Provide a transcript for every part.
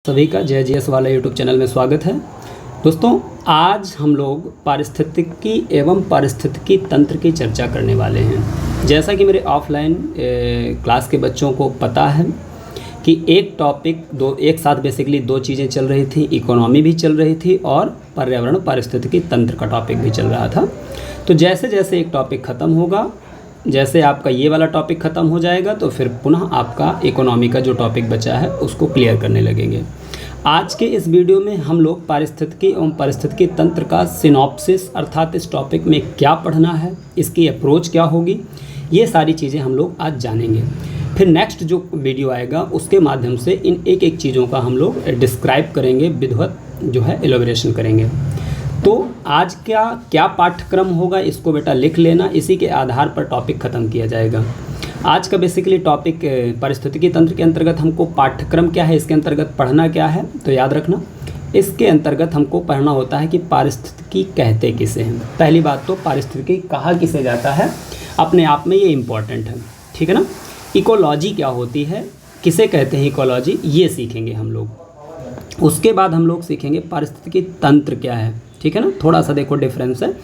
सभी का जय जीएस वाला यूट्यूब चैनल में स्वागत है। दोस्तों, आज हम लोग पारिस्थितिकी एवं पारिस्थितिकी तंत्र की चर्चा करने वाले हैं। जैसा कि मेरे ऑफलाइन क्लास के बच्चों को पता है कि एक साथ बेसिकली दो चीज़ें चल रही थी, इकोनॉमी भी चल रही थी और पर्यावरण पारिस्थितिकी तंत्र का टॉपिक भी चल रहा था। तो जैसे जैसे एक टॉपिक ख़त्म होगा, जैसे आपका ये वाला टॉपिक ख़त्म हो जाएगा तो फिर पुनः आपका इकोनॉमी का जो टॉपिक बचा है उसको क्लियर करने लगेंगे। आज के इस वीडियो में हम लोग पारिस्थितिकी एवं पारिस्थितिकी तंत्र का सिनॉप्सिस अर्थात इस टॉपिक में क्या पढ़ना है, इसकी अप्रोच क्या होगी, ये सारी चीज़ें हम लोग आज जानेंगे। फिर नेक्स्ट जो वीडियो आएगा उसके माध्यम से इन एक एक चीज़ों का हम लोग डिस्क्राइब करेंगे, विधिवत जो है एलोबरेशन करेंगे। तो आज क्या पाठ्यक्रम होगा इसको बेटा लिख लेना, इसी के आधार पर टॉपिक ख़त्म किया जाएगा। आज का बेसिकली टॉपिक पारिस्थितिकी तंत्र के अंतर्गत हमको पाठ्यक्रम क्या है, इसके अंतर्गत पढ़ना क्या है, तो याद रखना इसके अंतर्गत हमको पढ़ना होता है कि पारिस्थितिकी कहते किसे हैं। पहली बात तो पारिस्थितिकी कहा किसे जाता है, अपने आप में ये इम्पॉर्टेंट है, ठीक है ना। इकोलॉजी क्या होती है, किसे कहते हैं इकोलॉजी, ये सीखेंगे हम लोग। उसके बाद हम लोग सीखेंगे पारिस्थितिकी तंत्र क्या है, ठीक है ना। थोड़ा सा देखो डिफरेंस है।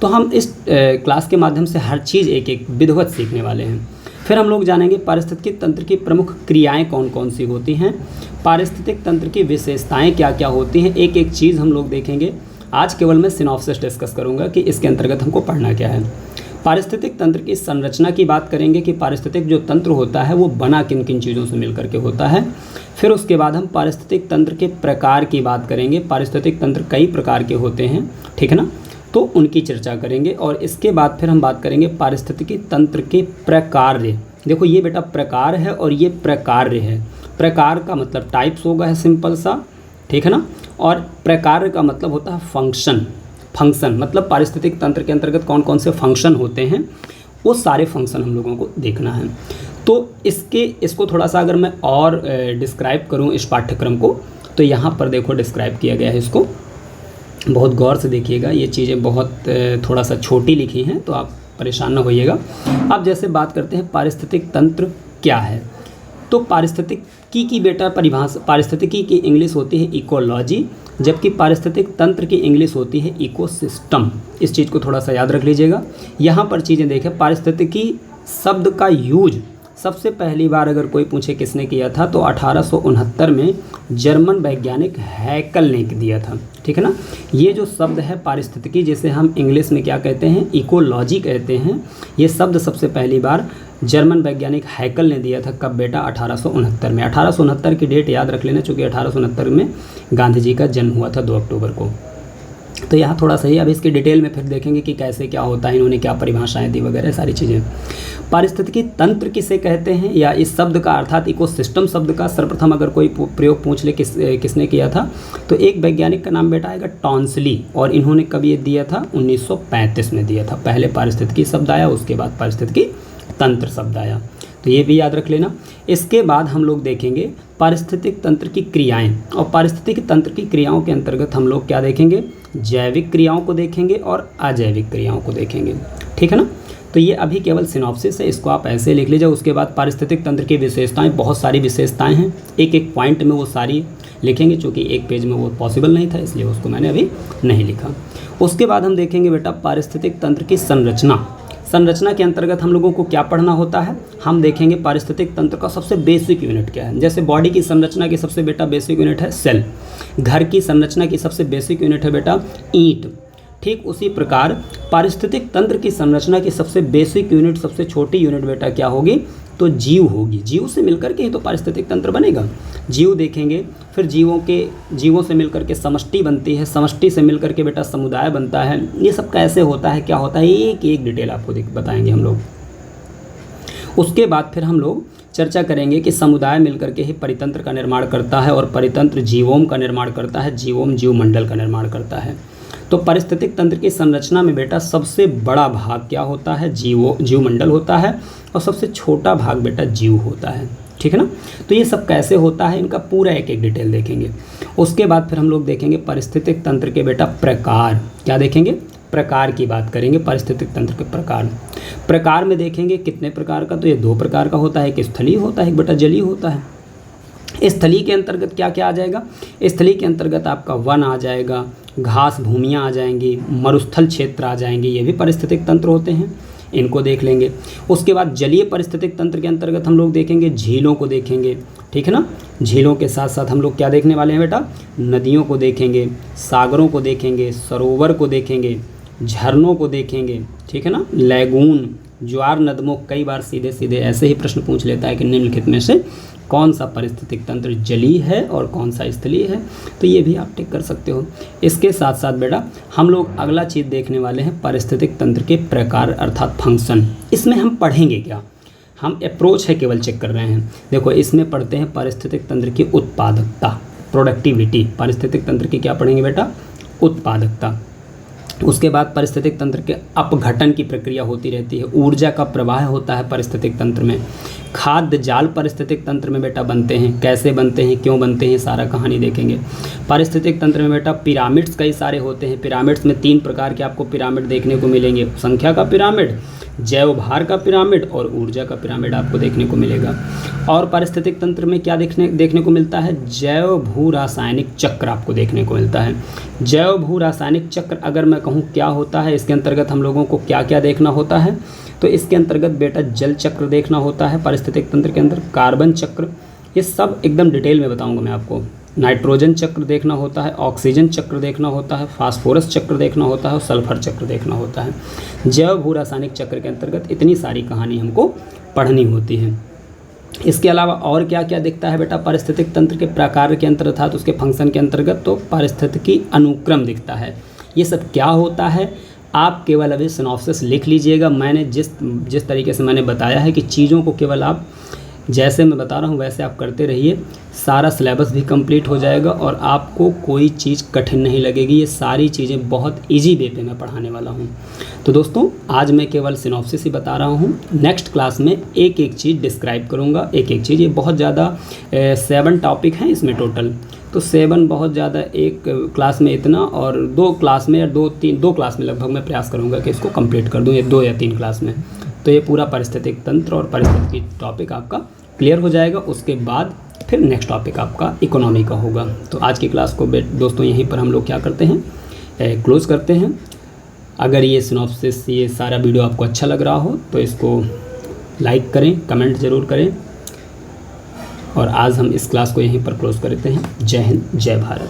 तो हम इस क्लास के माध्यम से हर चीज़ एक एक विधिवत सीखने वाले हैं। फिर हम लोग जानेंगे पारिस्थितिकी तंत्र की प्रमुख क्रियाएं कौन कौन सी होती हैं, पारिस्थितिक तंत्र की विशेषताएं क्या क्या होती हैं, एक एक चीज़ हम लोग देखेंगे। आज केवल मैं सिनॉप्सिस डिस्कस करूंगा कि इसके अंतर्गत हमको पढ़ना क्या है। पारिस्थितिक तंत्र की संरचना की बात करेंगे कि पारिस्थितिक जो तंत्र होता है वो बना किन किन चीज़ों से मिलकर के होता है। फिर उसके बाद हम पारिस्थितिक तंत्र के प्रकार की बात करेंगे। पारिस्थितिक तंत्र कई प्रकार के होते हैं, ठीक है ना, तो उनकी चर्चा करेंगे। और इसके बाद फिर हम बात करेंगे पारिस्थितिकी तंत्र के प्रकार्य। देखो ये बेटा प्रकार है और ये प्रकार्य है। प्रकार का मतलब टाइप्स होगा है सिंपल सा, ठीक है ना, और प्रकार का मतलब होता है फंक्शन मतलब पारिस्थितिक तंत्र के अंतर्गत कौन कौन से फंक्शन होते हैं, वो सारे फंक्शन हम लोगों को देखना है। तो इसको थोड़ा सा अगर मैं और डिस्क्राइब करूँ इस पाठ्यक्रम को, तो यहाँ पर देखो डिस्क्राइब किया गया है। इसको बहुत गौर से देखिएगा, ये चीज़ें बहुत थोड़ा सा छोटी लिखी हैं तो आप परेशान ना होइएगा। अब जैसे बात करते हैं पारिस्थितिक तंत्र क्या है, तो पारिस्थितिकी की बेटा परिभाषा, पारिस्थितिकी की इंग्लिश होती है इकोलॉजी, जबकि पारिस्थितिक तंत्र की इंग्लिश होती है इकोसिस्टम। इस चीज़ को थोड़ा सा याद रख लीजिएगा। यहाँ पर चीज़ें देखें, पारिस्थितिकी शब्द का यूज सबसे पहली बार अगर कोई पूछे किसने किया था तो 1869 में जर्मन वैज्ञानिक हैकल ने दिया था, ठीक है ना। ये जो शब्द है पारिस्थितिकी, जिसे हम इंग्लिश में क्या कहते हैं, इकोलॉजी कहते हैं, ये शब्द सबसे पहली बार जर्मन वैज्ञानिक हैकल ने दिया था। कब बेटा, 1869 में। 1869 की डेट याद रख लेना, चूँकि 1869 में गांधी जी का जन्म हुआ था 2 अक्टूबर को। तो यहाँ थोड़ा सही, अब इसकी डिटेल में फिर देखेंगे कि कैसे क्या होता है, इन्होंने क्या परिभाषाएं दी वगैरह सारी चीज़ें। पारिस्थितिकी तंत्र किसे कहते हैं, या इस शब्द का अर्थात इकोसिस्टम शब्द का सर्वप्रथम अगर कोई प्रयोग पूछ ले किसने किया था, तो एक वैज्ञानिक का नाम बेटा आएगा टॉन्सली, और इन्होंने कब ये दिया था, 1935 में दिया था। पहले पारिस्थितिकी शब्द आया, उसके बाद पारिस्थितिकी तंत्र शब्द आया, तो ये भी याद रख लेना। इसके बाद हम लोग देखेंगे पारिस्थितिक तंत्र की क्रियाएं, और पारिस्थितिक तंत्र की क्रियाओं के अंतर्गत हम लोग क्या देखेंगे, जैविक क्रियाओं को देखेंगे और अजैविक क्रियाओं को देखेंगे, ठीक है ना। तो ये अभी केवल सिनॉप्सिस है, इसको आप ऐसे लिख लीजिए। उसके बाद पारिस्थितिक तंत्र की विशेषताएं, बहुत सारी विशेषताएं हैं, एक एक पॉइंट में वो सारी लिखेंगे, चूँकि एक पेज में वो पॉसिबल नहीं था इसलिए उसको मैंने अभी नहीं लिखा। उसके बाद हम देखेंगे बेटा पारिस्थितिक तंत्र की संरचना के अंतर्गत हम लोगों को क्या पढ़ना होता है, हम देखेंगे पारिस्थितिक तंत्र का सबसे बेसिक यूनिट क्या है। जैसे बॉडी की संरचना की सबसे बेटा बेसिक यूनिट है सेल, घर की संरचना की सबसे बेसिक यूनिट है बेटा ईंट, ठीक उसी प्रकार पारिस्थितिक तंत्र की संरचना की सबसे बेसिक यूनिट, सबसे छोटी यूनिट बेटा क्या होगी, तो जीव होगी। जीव से मिलकर के ही तो पारिस्थितिक तंत्र बनेगा। जीव देखेंगे, फिर जीवों से मिलकर के समष्टि बनती है, समष्टि से मिलकर के बेटा समुदाय बनता है। ये सब कैसे होता है, क्या होता है, एक एक डिटेल आपको बताएंगे हम लोग। उसके बाद फिर हम लोग चर्चा करेंगे कि समुदाय मिलकर के ही परितंत्र का निर्माण करता है, और परितंत्र जीवोम का निर्माण करता है, जीवोम जीवमंडल का निर्माण करता है। तो पारिस्थितिक तंत्र की संरचना में बेटा सबसे बड़ा भाग क्या होता है, जीवमंडल होता है, और सबसे छोटा भाग बेटा जीव होता है, ठीक है ना। तो ये सब कैसे होता है, इनका पूरा एक एक डिटेल देखेंगे। उसके बाद फिर हम लोग देखेंगे पारिस्थितिक तंत्र के बेटा प्रकार, क्या देखेंगे, प्रकार की बात करेंगे। पारिस्थितिक तंत्र के प्रकार में देखेंगे कितने प्रकार का, तो ये 2 प्रकार का होता है, एक स्थलीय होता है, एक बेटा जलीय होता है। स्थली के अंतर्गत क्या क्या आ जाएगा? स्थली के अंतर्गत आपका वन आ जाएगा, घास भूमियाँ आ जाएंगी, मरुस्थल क्षेत्र आ जाएंगे, ये भी पारिस्थितिक तंत्र होते हैं, इनको देख लेंगे। उसके बाद जलीय पारिस्थितिक तंत्र के अंतर्गत हम लोग देखेंगे झीलों को देखेंगे, ठीक है ना। झीलों के साथ साथ हम लोग क्या देखने वाले हैं बेटा? नदियों को देखेंगे, सागरों को देखेंगे, सरोवर को देखेंगे, झरनों को देखेंगे, ठीक है ना। लैगून, ज्वार नदमों, कई बार सीधे सीधे ऐसे ही प्रश्न पूछ लेता है कि निम्नलिखित में से कौन सा पारिस्थितिक तंत्र जलीय है और कौन सा स्थलीय है, तो ये भी आप टिक कर सकते हो। इसके साथ साथ बेटा हम लोग अगला चीज़ देखने वाले हैं पारिस्थितिक तंत्र के प्रकार अर्थात फंक्शन। इसमें हम पढ़ेंगे क्या? हम अप्रोच है केवल चेक कर रहे हैं। देखो इसमें पढ़ते हैं पारिस्थितिक तंत्र की उत्पादकता, प्रोडक्टिविटी। पारिस्थितिक तंत्र की क्या पढ़ेंगे बेटा? उत्पादकता। उसके बाद पारिस्थितिक तंत्र के अपघटन की प्रक्रिया होती रहती है, ऊर्जा का प्रवाह होता है पारिस्थितिक तंत्र में। खाद्य जाल पारिस्थितिक तंत्र में बेटा बनते हैं, कैसे बनते हैं, क्यों बनते हैं, सारा कहानी देखेंगे। पारिस्थितिक तंत्र में बेटा पिरामिड्स कई सारे होते हैं। पिरामिड्स में 3 प्रकार के आपको पिरामिड देखने को मिलेंगे, संख्या का पिरामिड, जैव भार का पिरामिड और ऊर्जा का पिरामिड आपको देखने को मिलेगा। और पारिस्थितिक तंत्र में क्या देखने को मिलता है? जैव भू रासायनिक चक्र आपको देखने को मिलता है। जैव भू रासायनिक चक्र अगर मैं कहूँ क्या होता है, इसके अंतर्गत हम लोगों को क्या क्या देखना होता है, तो इसके अंतर्गत बेटा जल चक्र देखना होता है पारिस्थितिक तंत्र के अंदर, कार्बन चक्र, ये सब एकदम डिटेल में बताऊँगा मैं आपको। नाइट्रोजन चक्र देखना होता है, ऑक्सीजन चक्र देखना होता है, फास्फोरस चक्र देखना होता है और सल्फर चक्र देखना होता है। जैव भू रासायनिक चक्र के अंतर्गत इतनी सारी कहानी हमको पढ़नी होती है। इसके अलावा और क्या क्या दिखता है बेटा पारिस्थितिक तंत्र के प्रकार के अंतर्गत अर्थात उसके फंक्शन के अंतर्गत? तो पारिस्थितिकी अनुक्रम दिखता है। ये सब क्या होता है आप केवल अभी सिनॉप्सिस लिख लीजिएगा। मैंने जिस तरीके से मैंने बताया है कि चीज़ों को केवल आप जैसे मैं बता रहा हूँ वैसे आप करते रहिए, सारा सिलेबस भी कंप्लीट हो जाएगा और आपको कोई चीज़ कठिन नहीं लगेगी। ये सारी चीज़ें बहुत इजी वे पे मैं पढ़ाने वाला हूँ। तो दोस्तों आज मैं केवल सिनॉप्सिस ही बता रहा हूँ, नेक्स्ट क्लास में एक एक चीज़ डिस्क्राइब करूँगा, एक एक चीज़। ये बहुत ज़्यादा 7 टॉपिक हैं इसमें टोटल, तो 7 बहुत ज़्यादा एक क्लास में इतना, और 2 क्लास में या 2 क्लास में लगभग मैं प्रयास करूँगा कि इसको कंप्लीट कर दूँ, ये 2 या 3 क्लास में। तो ये पूरा पारिस्थितिक तंत्र और पारिस्थितिकी टॉपिक आपका क्लियर हो जाएगा। उसके बाद फिर नेक्स्ट टॉपिक आपका इकोनॉमी का होगा। तो आज की क्लास को दोस्तों यहीं पर हम लोग क्या करते हैं, क्लोज़ करते हैं। अगर ये सिनॉप्सिस, ये सारा वीडियो आपको अच्छा लग रहा हो तो इसको लाइक करें, कमेंट ज़रूर करें। और आज हम इस क्लास को यहीं पर क्लोज़ करते हैं। जय हिंद, जय भारत।